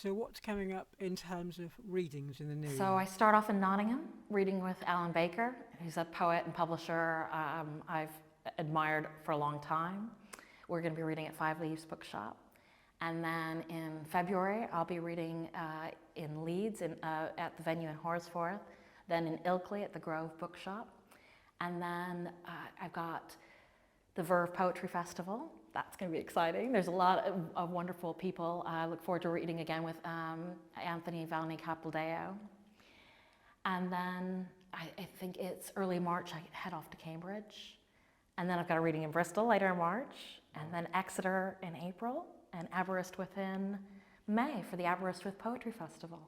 So what's coming up in terms of readings in the new year? So I start off in Nottingham, reading with Alan Baker, who's a poet and publisher I've admired for a long time. We're going to be reading at Five Leaves Bookshop. And then in February, I'll be reading in Leeds at the venue in Horsforth, then in Ilkley at the Grove Bookshop. And then I've got the Verve Poetry Festival. That's going to be exciting. There's a lot of wonderful people. I look forward to reading again with Anthony Valny Capildeo. And then I think it's early March, I head off to Cambridge. And then I've got a reading in Bristol later in March, and then Exeter in April, and Aberystwyth in May for the Aberystwyth Poetry Festival.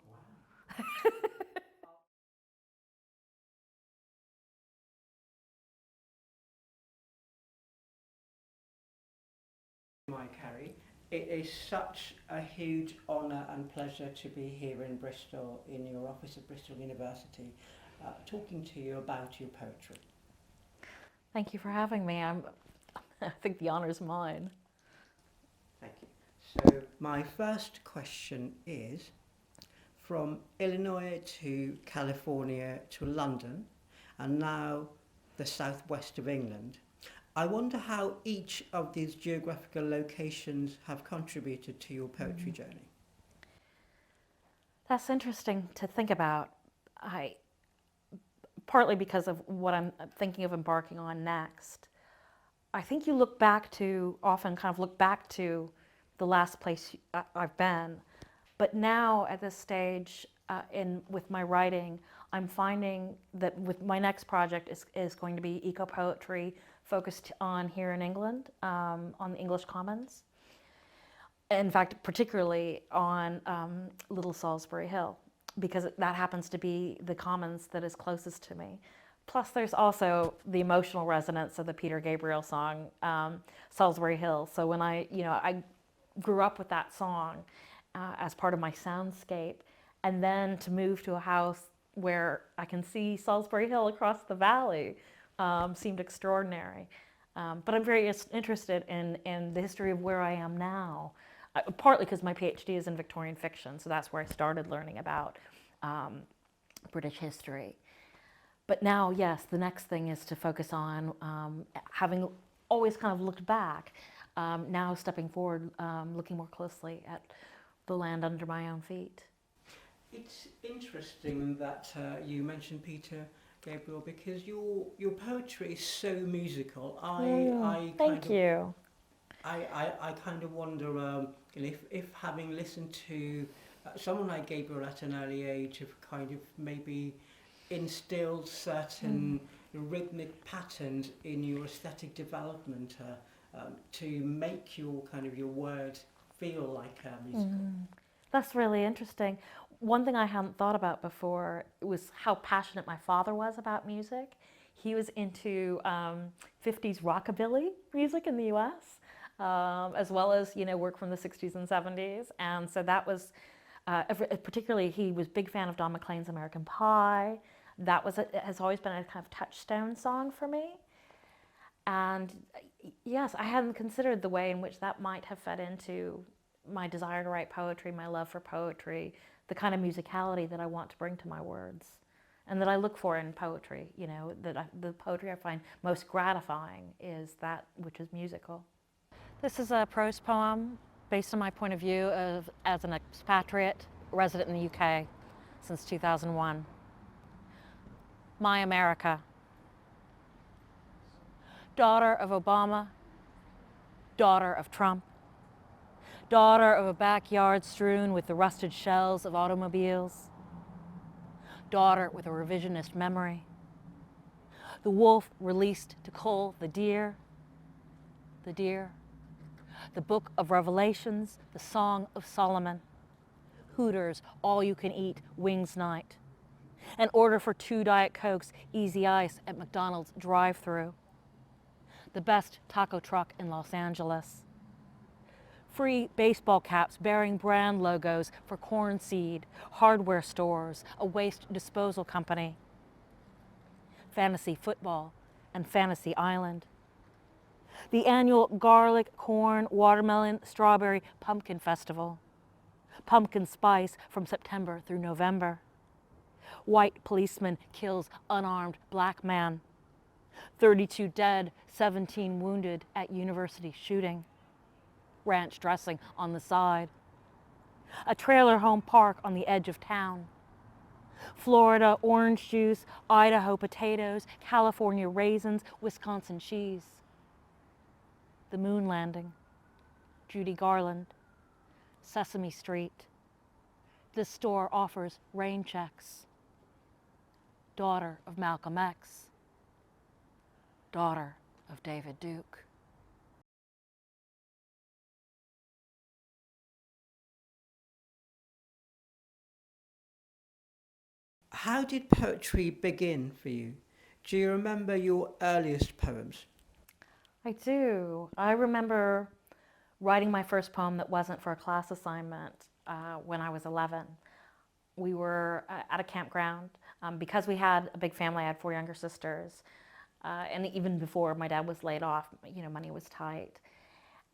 Wow. Carrie, it is such a huge honour and pleasure to be here in Bristol, in your office at Bristol University, talking to you about your poetry. Thank you for having me. I think the honour's mine. Thank you. So my first question is, from Illinois to California to London, and now the southwest of England, I wonder how each of these geographical locations have contributed to your poetry journey. That's interesting to think about. Partly because of what I'm thinking of embarking on next. I think you often look back to the last place I've been, but now at this stage with my writing, I'm finding that with my next project is going to be eco-poetry focused on here in England, on the English Commons. In fact, particularly on Little Salisbury Hill, because that happens to be the commons that is closest to me. Plus there's also the emotional resonance of the Peter Gabriel song, Salisbury Hill. So when I grew up with that song as part of my soundscape, and then to move to a house where I can see Salisbury Hill across the valley seemed extraordinary. But I'm very interested in the history of where I am now. Partly because my PhD is in Victorian fiction, so that's where I started learning about British history. But now, yes, the next thing is to focus on having always kind of looked back, now stepping forward, looking more closely at the land under my own feet. It's interesting that you mentioned Peter Gabriel, because your poetry is so musical. Thank you. I kind of wonder if having listened to someone like Gabriel at an early age have kind of maybe instilled certain rhythmic patterns in your aesthetic development to make your word feel like musical. That's really interesting. One thing I hadn't thought about before was how passionate my father was about music. He was into 50s rockabilly music in the US. As well as work from the 60s and 70s, and so that was particularly, he was a big fan of Don McLean's American Pie. That has always been a kind of touchstone song for me. And yes, I hadn't considered the way in which that might have fed into my desire to write poetry, my love for poetry, the kind of musicality that I want to bring to my words, and that I look for in poetry. The poetry I find most gratifying is that which is musical. This is a prose poem based on my point of view as an expatriate resident in the UK since 2001. My America. Daughter of Obama, daughter of Trump, daughter of a backyard strewn with the rusted shells of automobiles, daughter with a revisionist memory, the wolf released to cull the deer, the book of Revelations, the Song of Solomon, Hooters, all you can eat, wings night, an order for 2 Diet Cokes, easy ice at McDonald's drive-thru, the best taco truck in Los Angeles, free baseball caps bearing brand logos for corn seed, hardware stores, a waste disposal company, fantasy football and Fantasy Island, the annual garlic, corn, watermelon, strawberry, pumpkin festival, pumpkin spice from September through November. White policeman kills unarmed black man. 32 dead, 17 wounded at university shooting. Ranch dressing on the side. A trailer home park on the edge of town. Florida orange juice, Idaho potatoes, California raisins, Wisconsin cheese. The moon landing. Judy Garland. Sesame Street. This store offers rain checks. Daughter of Malcolm X. Daughter of David Duke. How did poetry begin for you? Do you remember your earliest poems? I do. I remember writing my first poem that wasn't for a class assignment when I was 11. We were at a campground. Because we had a big family, I had 4 younger sisters. And even before my dad was laid off, money was tight.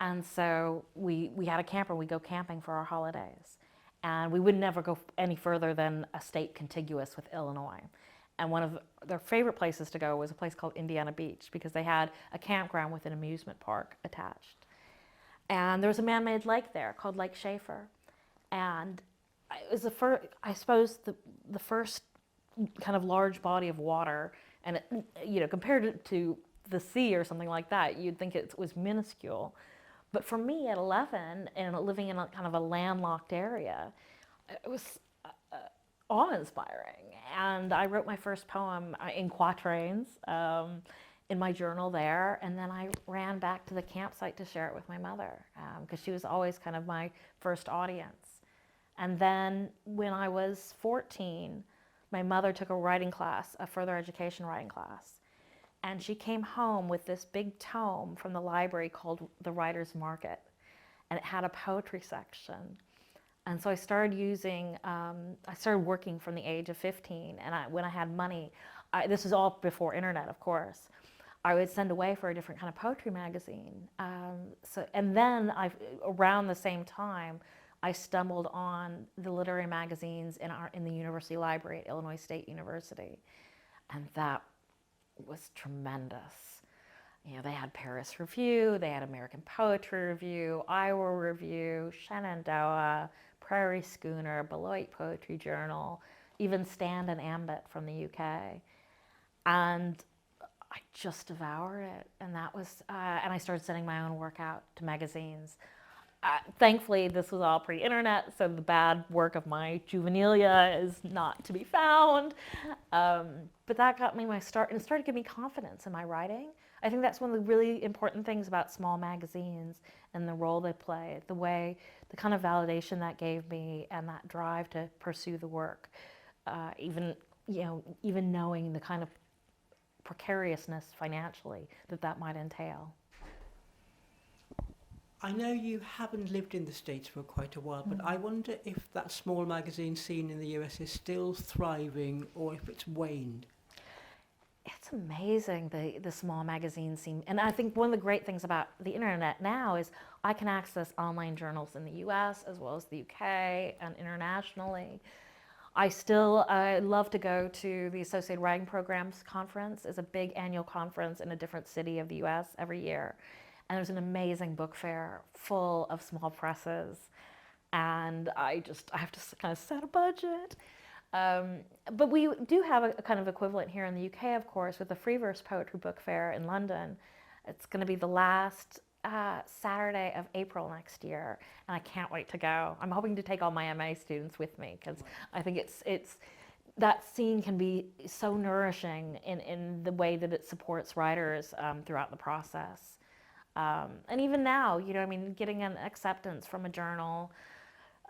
And so we had a camper. We'd go camping for our holidays. And we would never go any further than a state contiguous with Illinois. And one of their favorite places to go was a place called Indiana Beach, because they had a campground with an amusement park attached. And there was a man-made lake there called Lake Schaefer. And it was I suppose the first kind of large body of water. And compared to the sea or something like that, you'd think it was minuscule. But for me at 11 and living in a kind of a landlocked area, it was awe-inspiring. And I wrote my first poem in quatrains in my journal there. And then I ran back to the campsite to share it with my mother, because she was always kind of my first audience. And then when I was 14, my mother took a writing class, a further education writing class. And she came home with this big tome from the library called The Writer's Market. And it had a poetry section. And so I started working from the age of 15. And when I had money, this was all before internet, of course, I would send away for a different kind of poetry magazine. And then around the same time, I stumbled on the literary magazines in the university library at Illinois State University. And that was tremendous. They had Paris Review, they had American Poetry Review, Iowa Review, Shenandoah, Prairie Schooner, Beloit Poetry Journal, even Stand and Ambit from the UK. And I just devoured it. And and I started sending my own work out to magazines. Thankfully, this was all pre-internet, so the bad work of my juvenilia is not to be found. But that got me my start, and it started to give me confidence in my writing. I think that's one of the really important things about small magazines and the role they play, the kind of validation that gave me and that drive to pursue the work, even knowing the kind of precariousness financially that might entail. I know you haven't lived in the States for quite a while, but I wonder if that small magazine scene in the US is still thriving or if it's waned. It's amazing, the small magazine scene. And I think one of the great things about the internet now is I can access online journals in the US as well as the UK and internationally. I still love to go to the Associated Writing Programs Conference. It's a big annual conference in a different city of the US every year. And there's an amazing book fair full of small presses. And I have to kind of set a budget. But we do have a kind of equivalent here in the UK, of course, with the Free Verse Poetry Book Fair in London. It's going to be the last Saturday of April next year, and I can't wait to go. I'm hoping to take all my MA students with me, because I think it's that scene can be so nourishing in the way that it supports writers throughout the process. And even now, getting an acceptance from a journal,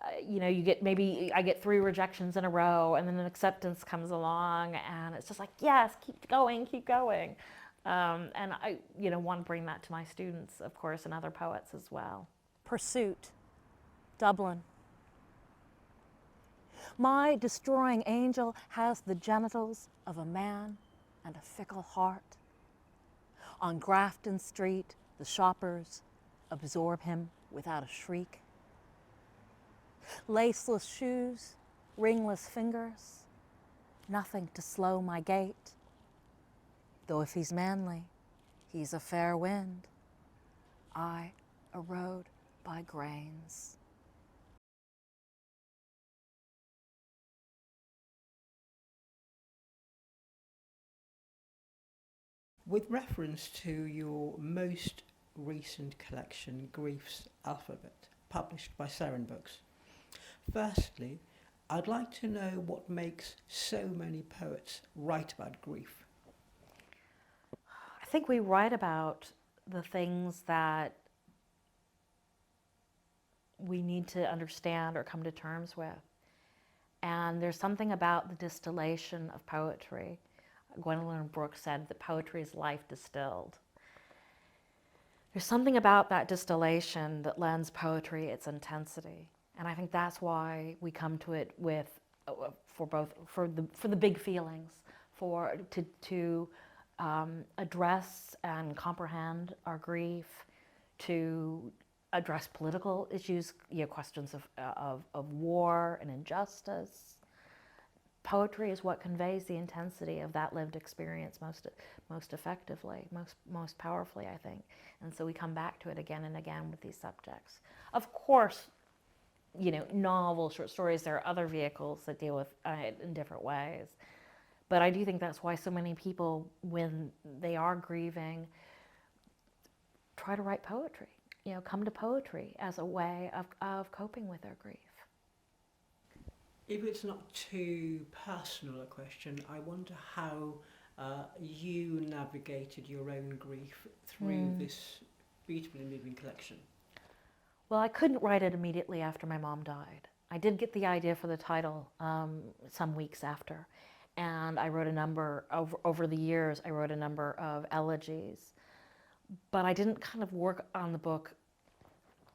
I get 3 rejections in a row, and then an acceptance comes along, and it's just like, yes, keep going. And I, want to bring that to my students, of course, and other poets as well. Pursuit, Dublin. My destroying angel has the genitals of a man and a fickle heart. On Grafton Street, the shoppers absorb him without a shriek. Laceless shoes, ringless fingers, nothing to slow my gait. Though if he's manly, he's a fair wind. I, a road by grains. With reference to your most recent collection, Grief's Alphabet, published by Seren Books, firstly, I'd like to know what makes so many poets write about grief. I think we write about the things that we need to understand or come to terms with. And there's something about the distillation of poetry. Gwendolyn Brooks said that poetry is life distilled. There's something about that distillation that lends poetry its intensity. And I think that's why we come to it with, for the big feelings, to address and comprehend our grief, to address political issues, questions of war and injustice. Poetry is what conveys the intensity of that lived experience most effectively, most powerfully, I think. And so we come back to it again and again with these subjects. Of course, novels, short stories, there are other vehicles that deal with it in different ways. But I do think that's why so many people, when they are grieving, try to write poetry, come to poetry as a way of coping with their grief. If it's not too personal a question, I wonder how you navigated your own grief through this beautifully moving collection. Well, I couldn't write it immediately after my mom died. I did get the idea for the title some weeks after, and I wrote a number, over the years, I wrote a number of elegies, but I didn't kind of work on the book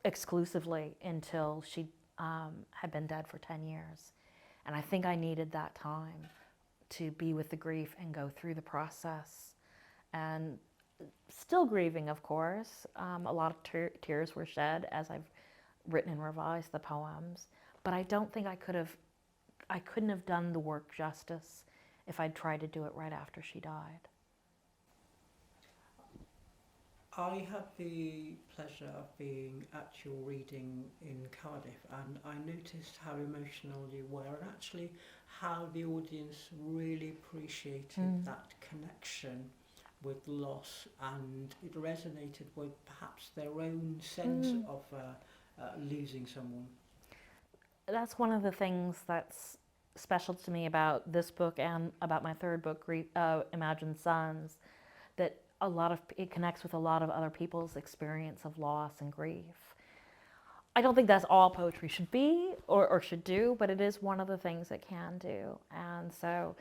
exclusively until she had been dead for 10 years. And I think I needed that time to be with the grief and go through the process. And still grieving, of course. A lot of tears were shed as I've written and revised the poems. But I don't think I couldn't have done the work justice if I'd tried to do it right after she died. I had the pleasure of being at your reading in Cardiff, and I noticed how emotional you were, and actually how the audience really appreciated that connection with loss, and it resonated with perhaps their own sense of losing someone. That's one of the things that's special to me about this book and about my third book, Imagined Sons, that it connects with a lot of other people's experience of loss and grief. I don't think that's all poetry should be or should do, but it is one of the things it can do. And so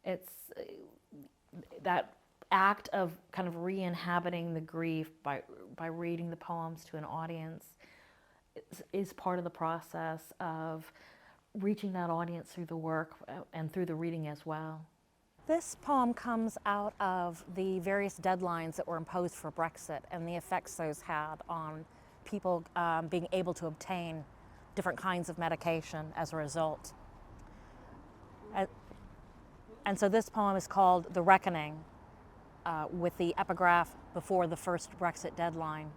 it's that act of kind of re-inhabiting the grief by reading the poems to an audience is part of the process of reaching that audience through the work and through the reading as well. This poem comes out of the various deadlines that were imposed for Brexit and the effects those had on people being able to obtain different kinds of medication as a result. And so this poem is called The Reckoning, with the epigraph before the first Brexit deadline.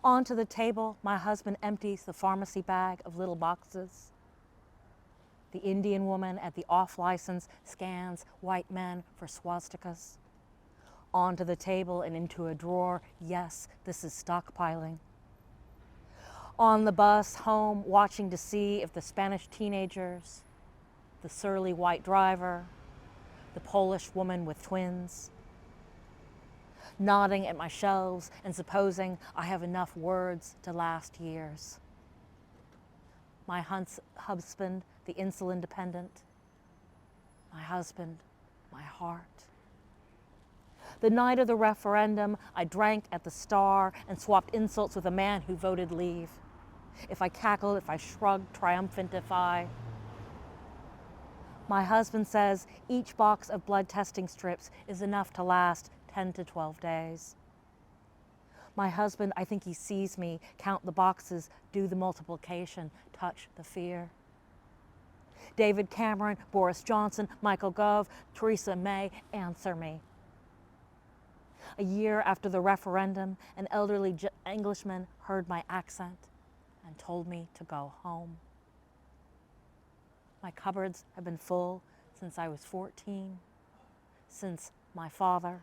Onto the table, my husband empties the pharmacy bag of little boxes. The Indian woman at the off-license scans white men for swastikas. Onto the table and into a drawer, yes, this is stockpiling. On the bus home, watching to see if the Spanish teenagers, the surly white driver, the Polish woman with twins, nodding at my shelves and supposing I have enough words to last years. My husband, the insulin dependent. My husband, my heart. The night of the referendum, I drank at the Star and swapped insults with a man who voted leave. If I cackled, if I shrugged, triumphant if I. My husband says each box of blood testing strips is enough to last 10 to 12 days. My husband, I think he sees me count the boxes, do the multiplication, touch the fear. David Cameron, Boris Johnson, Michael Gove, Theresa May, answer me. A year after the referendum, an elderly Englishman heard my accent and told me to go home. My cupboards have been full since I was 14, since my father.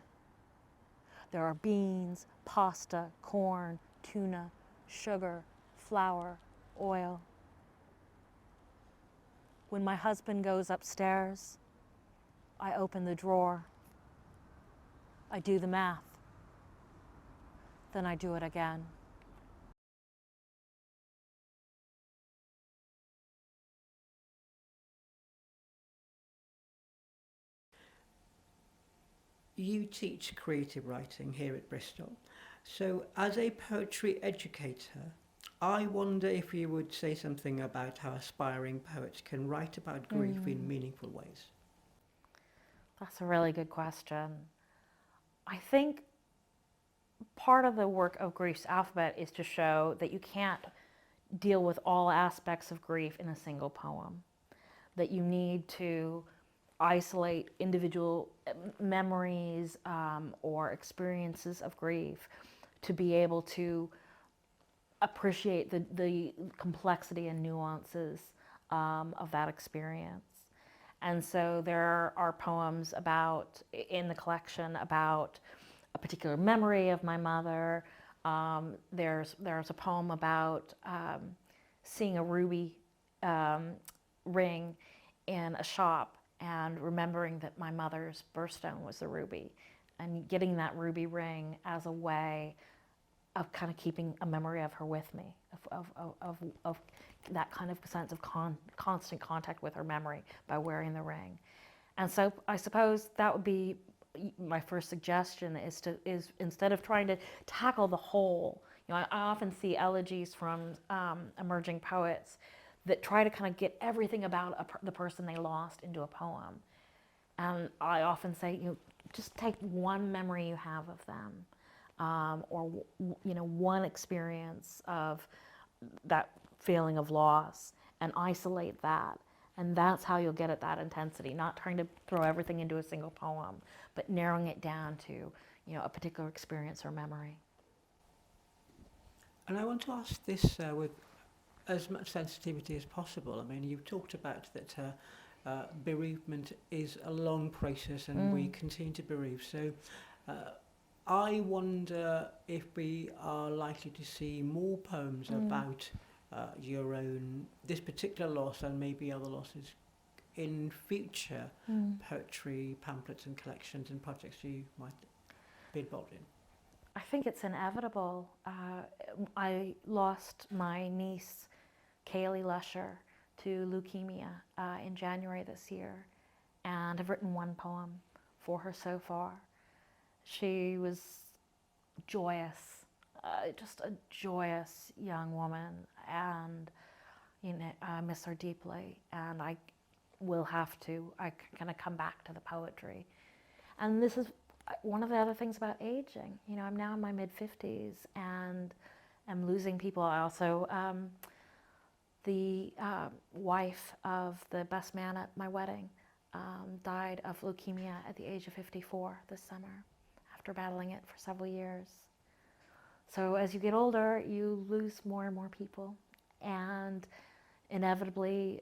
There are beans, pasta, corn, tuna, sugar, flour, oil. When my husband goes upstairs, I open the drawer. I do the math. Then I do it again. You teach creative writing here at Bristol. So, as a poetry educator, I wonder if you would say something about how aspiring poets can write about grief in meaningful ways. That's a really good question. I think part of the work of Grief's Alphabet is to show that you can't deal with all aspects of grief in a single poem, that you need to isolate individual memories or experiences of grief to be able to appreciate the complexity and nuances of that experience. And so there are poems in the collection about a particular memory of my mother. There's a poem about seeing a ruby ring in a shop and remembering that my mother's birthstone was the ruby, and getting that ruby ring as a way of kind of keeping a memory of her with me, of that kind of sense of constant contact with her memory by wearing the ring. And so I suppose that would be my first suggestion, is instead of trying to tackle the whole, I often see elegies from emerging poets that try to kind of get everything about the person they lost into a poem. And I often say, just take one memory you have of them, or one experience of that feeling of loss, and isolate that. And that's how you'll get at that intensity, not trying to throw everything into a single poem, but narrowing it down to, a particular experience or memory. And I want to ask this with as much sensitivity as possible. I mean, you've talked about that bereavement is a long process and we continue to bereave. So I wonder if we are likely to see more poems about this particular loss and maybe other losses in future poetry pamphlets and collections and projects you might be involved in. I think it's inevitable. I lost my niece, Kaylee Lusher, to leukemia in January this year, and I've written one poem for her so far. She was joyous, just a joyous young woman, and I miss her deeply, and I kind of come back to the poetry. And this is one of the other things about aging. I'm now in my mid-50s and I'm losing people. I also, the wife of the best man at my wedding died of leukemia at the age of 54 this summer after battling it for several years. So as you get older, you lose more and more people, and inevitably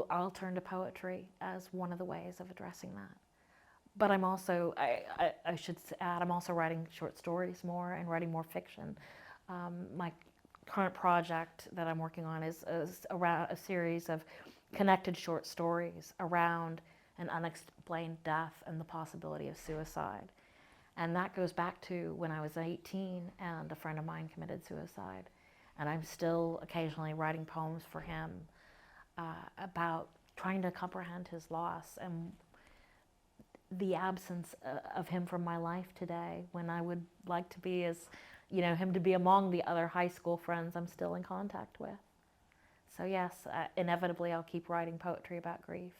I'll turn to poetry as one of the ways of addressing that. But I'm also, I should add, I'm also writing short stories more and writing more fiction. My current project that I'm working on is around a series of connected short stories around an unexplained death and the possibility of suicide. And that goes back to when I was 18 and a friend of mine committed suicide. And I'm still occasionally writing poems for him about trying to comprehend his loss and the absence of him from my life today, when I would like to be him to be among the other high school friends I'm still in contact with. So yes, inevitably I'll keep writing poetry about grief.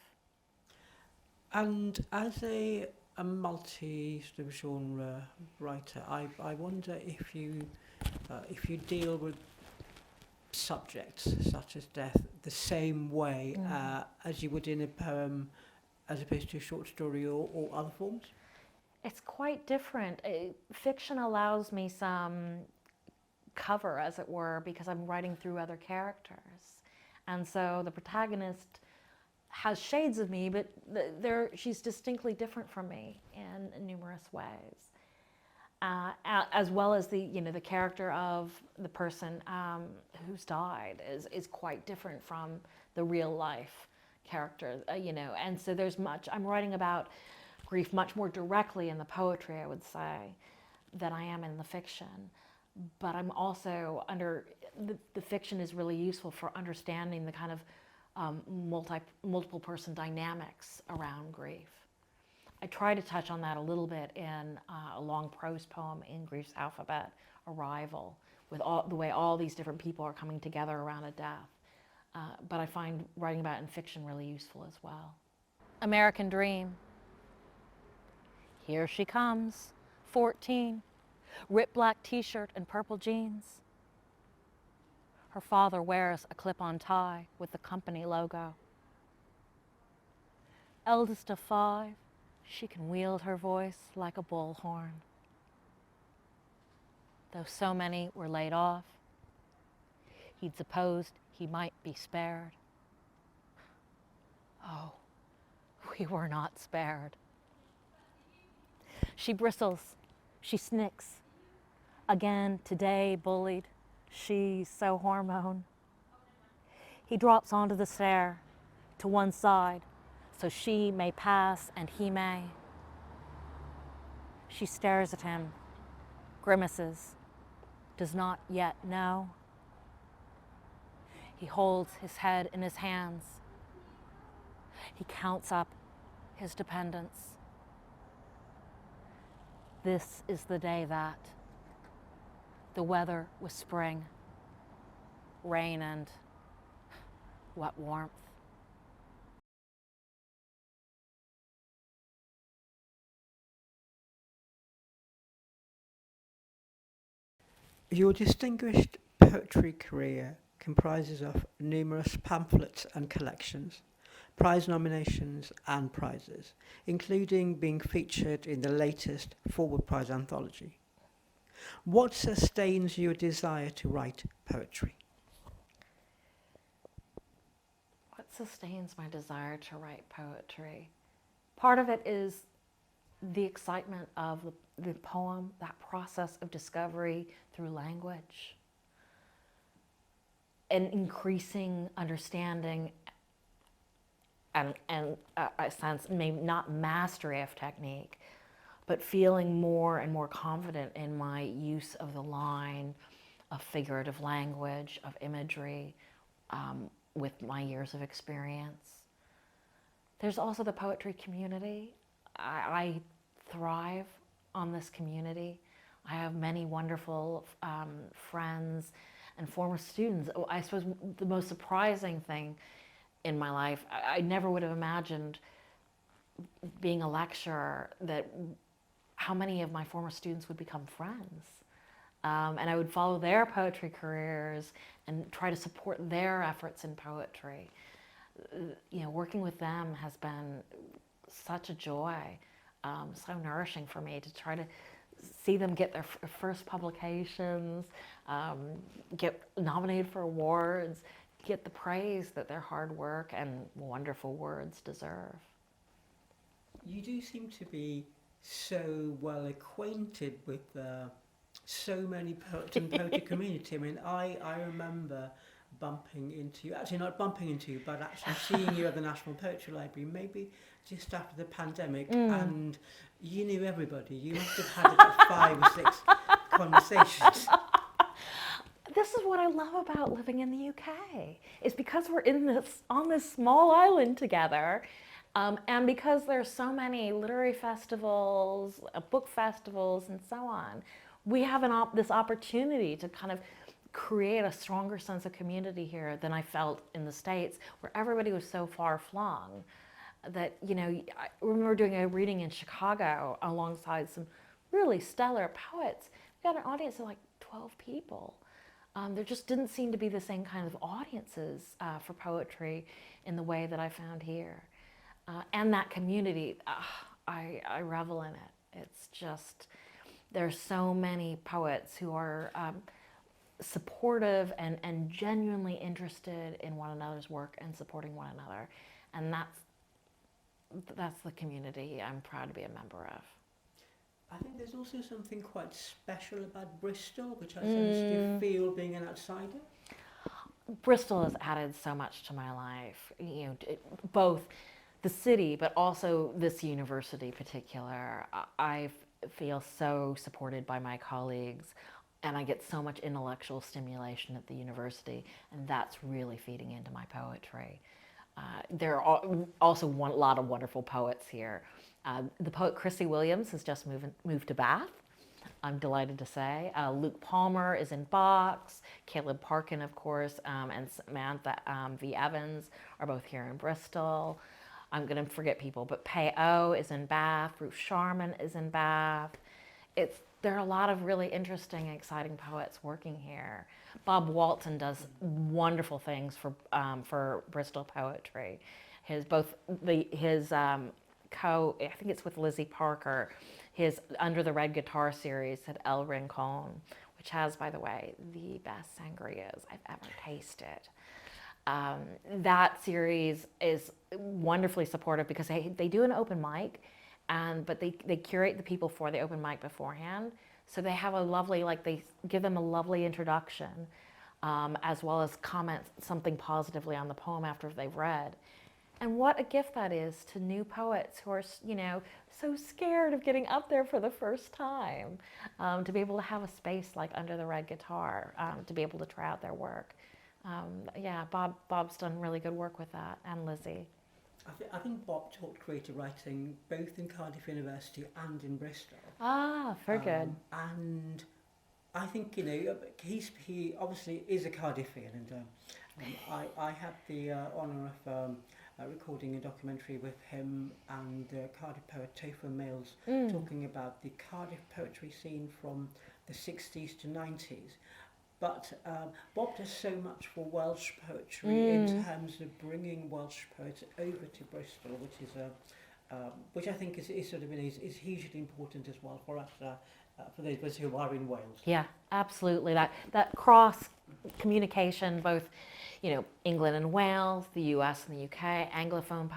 And as a a multi sort of genre writer, I wonder if you deal with subjects such as death the same way as you would in a poem, as opposed to a short story or other forms. It's quite different. Fiction allows me some cover, as it were, because I'm writing through other characters. And so the protagonist has shades of me, but she's distinctly different from me in numerous ways. As well as the character of the person who's died is quite different from the real life character, and so I'm writing about grief much more directly in the poetry, I would say, than I am in the fiction. But I'm also the fiction is really useful for understanding the kind of multiple person dynamics around grief. I try to touch on that a little bit in a long prose poem in Grief's Alphabet, Arrival, with the way all these different people are coming together around a death. But I find writing about it in fiction really useful as well. American Dream. Here she comes, 14, ripped black t-shirt and purple jeans. Her father wears a clip-on tie with the company logo. Eldest of 5, she can wield her voice like a bullhorn. Though so many were laid off, he'd supposed he might be spared. Oh, we were not spared. She bristles, she snicks. Again, today, bullied, she's so hormone. He drops onto the stair, to one side, so she may pass and he may. She stares at him, grimaces, does not yet know. He holds his head in his hands. He counts up his dependents. This is the day that the weather was spring, rain and what warmth. Your distinguished poetry career comprises of numerous pamphlets and collections, prize nominations and prizes, including being featured in the latest Forward Prize anthology. What sustains your desire to write poetry? What sustains my desire to write poetry? Part of it is the excitement of the poem, that process of discovery through language, an increasing understanding and a sense, maybe not mastery of technique, but feeling more and more confident in my use of the line, of figurative language, of imagery, with my years of experience. There's also the poetry community. I thrive on this community. I have many wonderful friends and former students. I suppose the most surprising thing in my life, I never would have imagined being a lecturer that how many of my former students would become friends. And I would follow their poetry careers and try to support their efforts in poetry. Working with them has been such a joy, so nourishing for me to try to see them get their first publications, get nominated for awards, get the praise that their hard work and wonderful words deserve. You do seem to be so well acquainted with so many poets and poetry community. I mean, I remember bumping into you, actually not bumping into you, but actually seeing you at the National Poetry Library, maybe just after the pandemic, and you knew everybody. You must have had about 5 or 6 conversations. This is what I love about living in the UK, is because we're on this small island together, and because there's so many literary festivals, book festivals, and so on, we have this opportunity to kind of create a stronger sense of community here than I felt in the States, where everybody was so far flung. that, I remember doing a reading in Chicago alongside some really stellar poets. We got an audience of like 12 people. There just didn't seem to be the same kind of audiences for poetry in the way that I found here. And that community, I revel in it. It's just, there's so many poets who are supportive and genuinely interested in one another's work and supporting one another. And that's the community I'm proud to be a member of. I think there's also something quite special about Bristol, which I sense you feel being an outsider. Bristol has added so much to my life, both the city, but also this university in particular. I feel so supported by my colleagues, and I get so much intellectual stimulation at the university, and that's really feeding into my poetry. There are also a lot of wonderful poets here. The poet Chrissy Williams has just moved to Bath, I'm delighted to say. Luke Palmer is in Box. Caleb Parkin, of course, and Samantha V. Evans are both here in Bristol. I'm going to forget people, but Pei O is in Bath. Ruth Sharman is in Bath. There are a lot of really interesting and exciting poets working here. Bob Walton does wonderful things for Bristol poetry. I think it's with Lizzie Parker, his Under the Red Guitar series at El Rincon, which has, by the way, the best sangrias I've ever tasted. That series is wonderfully supportive because they do an open mic, but they curate the people for the open mic beforehand. So they have they give them a lovely introduction, as well as comment something positively on the poem after they've read. And what a gift that is to new poets who are, so scared of getting up there for the first time, to be able to have a space like Under the Red Guitar, to be able to try out their work. Bob's done really good work with that, and Lizzie. I think Bob taught creative writing both in Cardiff University and in Bristol. Ah, very good. And I think, he obviously is a Cardiffian, and I had the honour of recording a documentary with him and Cardiff poet Topher Mills, talking about the Cardiff poetry scene from the 60s to 90s. But Bob does so much for Welsh poetry in terms of bringing Welsh poets over to Bristol, which I think is hugely important as well for us, for those of us who are in Wales. Yeah, absolutely. That cross communication, both England and Wales, the US and the UK, Anglophone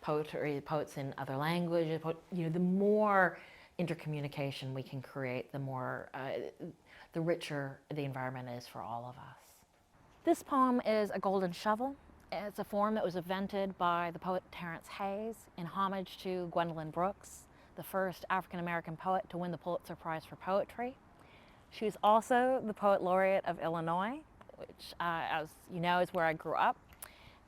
poets in other languages. The more intercommunication we can create, the richer the environment is for all of us. This poem is A Golden Shovel. It's a form that was invented by the poet Terence Hayes in homage to Gwendolyn Brooks, the first African-American poet to win the Pulitzer Prize for Poetry. She's also the Poet Laureate of Illinois, which, as you know, is where I grew up.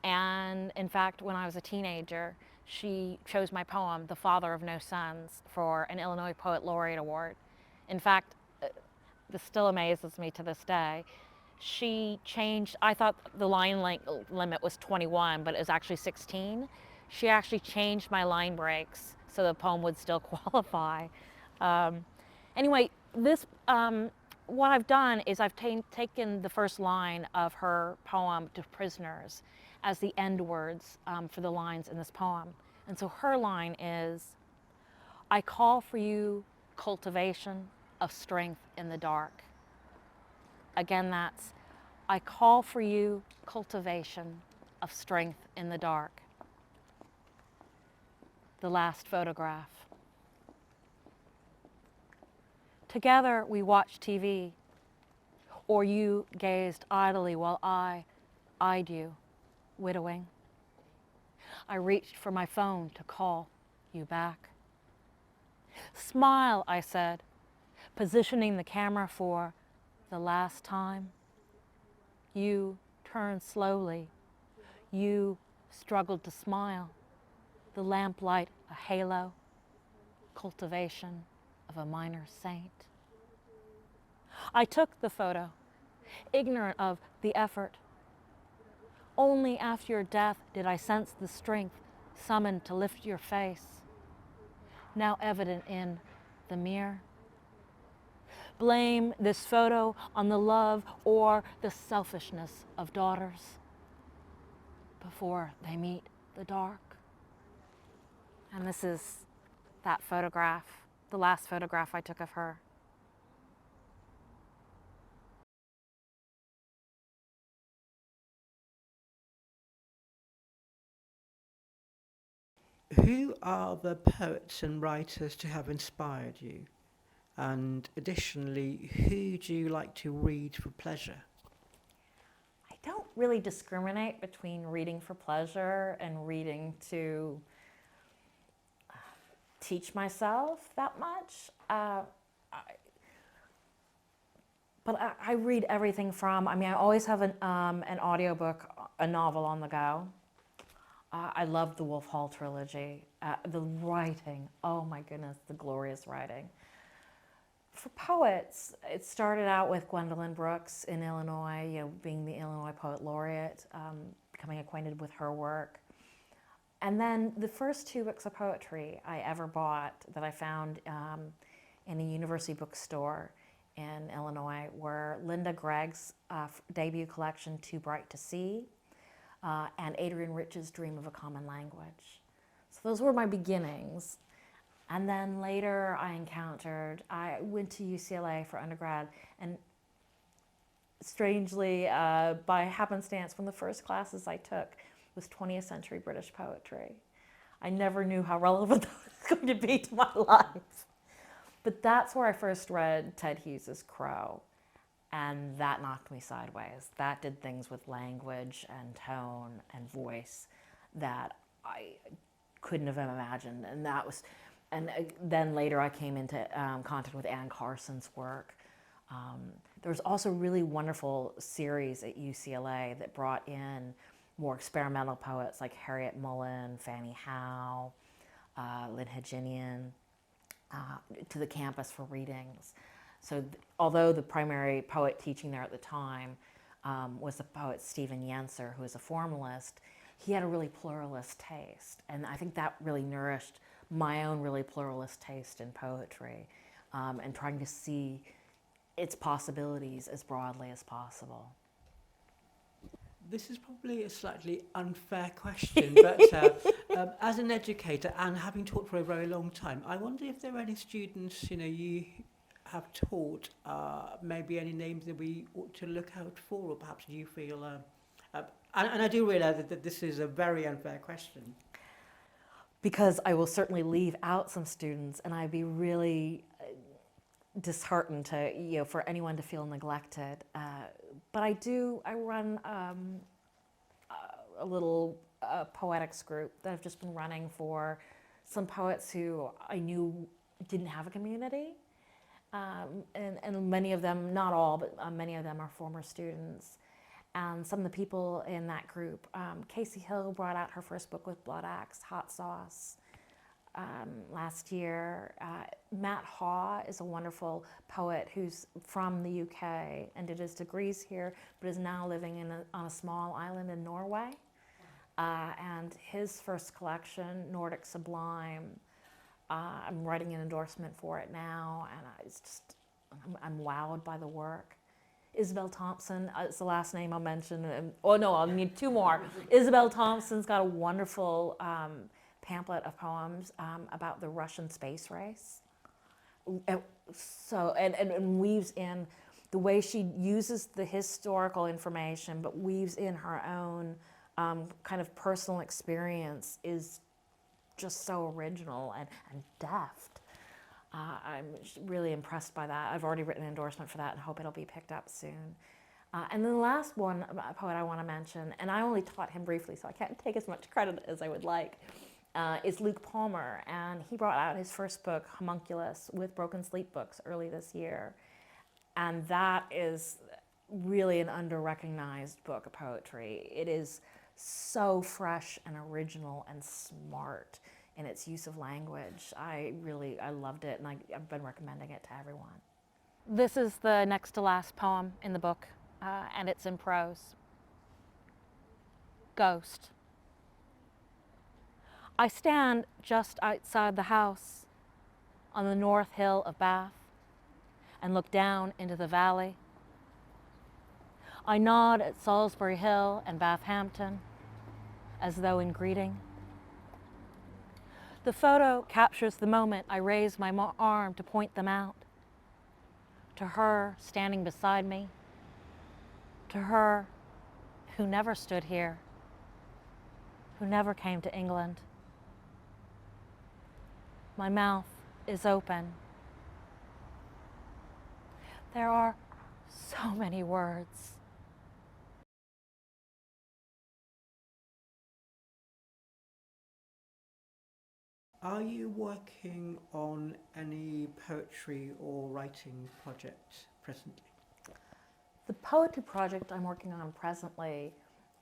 And in fact, when I was a teenager, she chose my poem, The Father of No Sons, for an Illinois Poet Laureate Award. In fact, this still amazes me to this day. She changed, I thought the line limit was 21, but it was actually 16. She actually changed my line breaks so the poem would still qualify. Anyway, what I've done is I've taken the first line of her poem, To Prisoners, as the end words for the lines in this poem. And so her line is, I call for you cultivation of strength in the dark. Again, that's, I call for you cultivation of strength in the dark. The last photograph. Together we watched TV, or you gazed idly while I eyed you, widowing. I reached for my phone to call you back. Smile, I said, positioning the camera for the last time. You turned slowly. You struggled to smile. The lamplight a halo, cultivation of a minor saint. I took the photo, ignorant of the effort. Only after your death did I sense the strength summoned to lift your face, now evident in the mirror. Blame this photo on the love or the selfishness of daughters before they meet the dark. And this is that photograph, the last photograph I took of her. Who are the poets and writers to have inspired you? And additionally, who do you like to read for pleasure? I don't really discriminate between reading for pleasure and reading to teach myself that much. But I read everything from, I always have an audiobook, a novel on the go. I love the Wolf Hall trilogy. The writing, oh my goodness, the glorious writing. For poets, it started out with Gwendolyn Brooks in Illinois, being the Illinois Poet Laureate, becoming acquainted with her work. And then the first 2 books of poetry I ever bought that I found in a university bookstore in Illinois were Linda Gregg's debut collection, Too Bright to See, and Adrienne Rich's Dream of a Common Language. So those were my beginnings. And then later I went to UCLA for undergrad, and strangely, by happenstance, one of the first classes I took was 20th century British poetry. I never knew how relevant that was going to be to my life. But that's where I first read Ted Hughes's Crow, and that knocked me sideways. That did things with language and tone and voice that I couldn't have imagined, and then later I came into contact with Anne Carson's work. There was also a really wonderful series at UCLA that brought in more experimental poets like Harriet Mullen, Fannie Howe, Lynn Heginian, to the campus for readings. So although the primary poet teaching there at the time was the poet Stephen Yenser, who was a formalist, he had a really pluralist taste. And I think that really nourished my own really pluralist taste in poetry, and trying to see its possibilities as broadly as possible. This is probably a slightly unfair question, but as an educator and having taught for a very long time, I wonder if there are any students you have taught, maybe any names that we ought to look out for, or perhaps do you feel, and I do realise that this is a very unfair question. Because I will certainly leave out some students, and I'd be really disheartened to, for anyone to feel neglected. But I run a little poetics group that I've just been running for some poets who I knew didn't have a community. And many of them, not all, but many of them are former students. And some of the people in that group, Casey Hill brought out her first book with Blood Axe, Hot Sauce, last year. Matt Haw is a wonderful poet who's from the UK and did his degrees here, but is now living on a small island in Norway. And his first collection, Nordic Sublime, I'm writing an endorsement for it now, and I'm wowed by the work. Isabel Thompson, it's the last name I'll mention. I'll need 2 more. Isabel Thompson's got a wonderful pamphlet of poems about the Russian space race. And weaves in the way she uses the historical information, but weaves in her own kind of personal experience is just so original and deft. I'm really impressed by that. I've already written an endorsement for that and hope it'll be picked up soon. And then the last one, a poet I want to mention, and I only taught him briefly, so I can't take as much credit as I would like, is Luke Palmer. And he brought out his first book, Homunculus, with Broken Sleep Books early this year. And that is really an under-recognized book of poetry. It is so fresh and original and smart in its use of language. I loved it, and I've been recommending it to everyone. This is the next to last poem in the book, and it's in prose. Ghost. I stand just outside the house on the north hill of Bath and look down into the valley. I nod at Salisbury Hill and Bathampton as though in greeting. The photo captures the moment I raise my arm to point them out. To her standing beside me, to her who never stood here, who never came to England. My mouth is open. There are so many words. Are you working on any poetry or writing projects presently? The poetry project I'm working on presently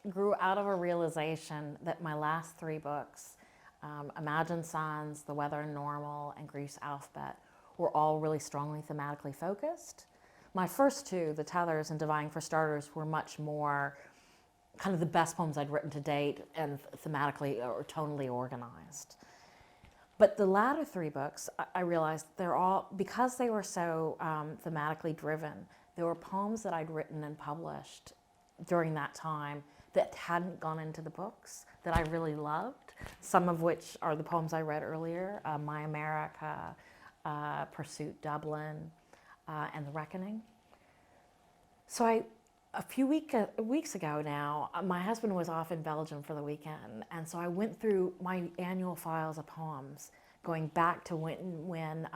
grew out of a realization that my last 3 books, Imagine Sans, The Weather and Normal, and Greece Alphabet, were all really strongly thematically focused. My first 2, The Tethers and Divine for Starters, were much more kind of the best poems I'd written to date and thematically or tonally organized. But the latter 3 books, I realized they're all, because they were so thematically driven, there were poems that I'd written and published during that time that hadn't gone into the books that I really loved, some of which are the poems I read earlier, My America, Pursuit Dublin, and The Reckoning. So a few weeks ago now, my husband was off in Belgium for the weekend, and so I went through my annual files of poems, going back to when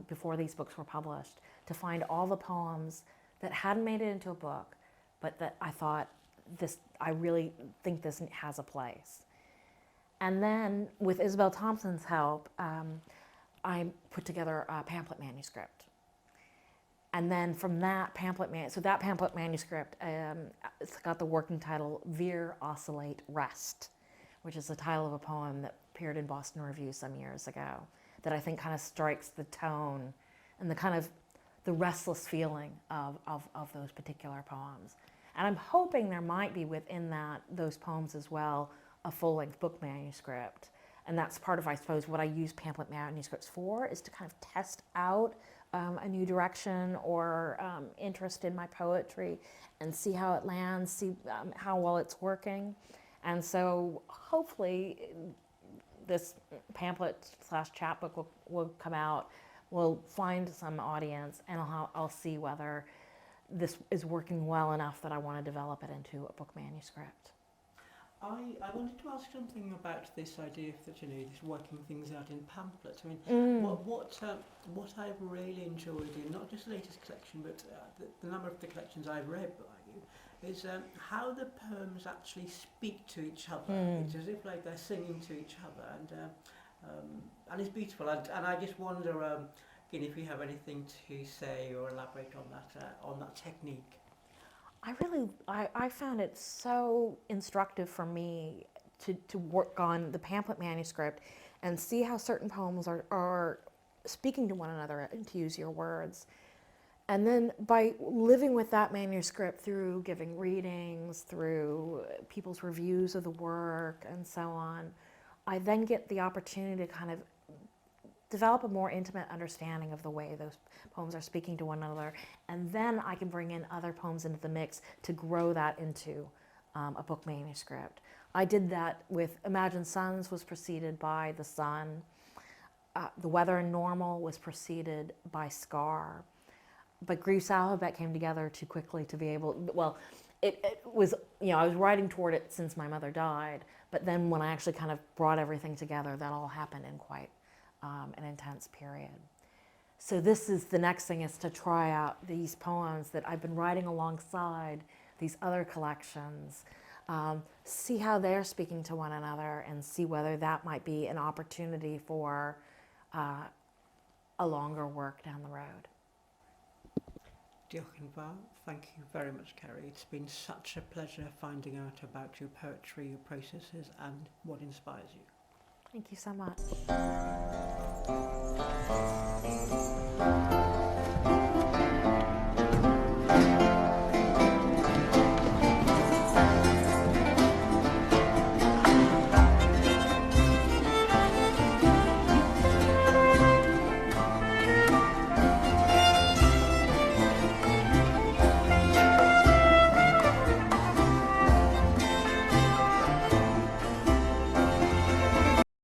before these books were published, to find all the poems that hadn't made it into a book, but that I thought, I really think this has a place. And then, with Isabel Thompson's help, I put together a pamphlet manuscript. And then from that pamphlet manuscript, it's got the working title, Veer, Oscillate, Rest, which is the title of a poem that appeared in Boston Review some years ago, that I think kind of strikes the tone and the kind of the restless feeling of those particular poems. And I'm hoping there might be within those poems as well, a full-length book manuscript. And that's part of, I suppose, what I use pamphlet manuscripts for, is to kind of test out a new direction or interest in my poetry and see how it lands, see how well it's working. And so hopefully this pamphlet/chapbook will come out, will find some audience, and I'll see whether this is working well enough that I want to develop it into a book manuscript. I wanted to ask something about this idea that, just working things out in pamphlets. I mean, what I've really enjoyed in not just the latest collection, but the number of the collections I've read by you, is how the poems actually speak to each other. It's as if like they're singing to each other, and it's beautiful. And I just wonder, again, if you have anything to say or elaborate on that technique. I found it so instructive for me to work on the pamphlet manuscript and see how certain poems are speaking to one another, to use your words. And then by living with that manuscript through giving readings, through people's reviews of the work and so on, I then get the opportunity to kind of develop a more intimate understanding of the way those poems are speaking to one another, and then I can bring in other poems into the mix to grow that into a book manuscript. I did that with Imagine Sans was preceded by The Sun. The Weather and Normal was preceded by Scar. But Greece Alphabet came together too quickly to be able, well, it was, I was writing toward it since my mother died, but then when I actually kind of brought everything together, that all happened in quite an intense period. So this is the next thing, is to try out these poems that I've been writing alongside these other collections, see how they're speaking to one another, and see whether that might be an opportunity for a longer work down the road. Diolch yn fawr. Thank you very much, Carrie. It's been such a pleasure finding out about your poetry, your processes, and what inspires you. Thank you so much.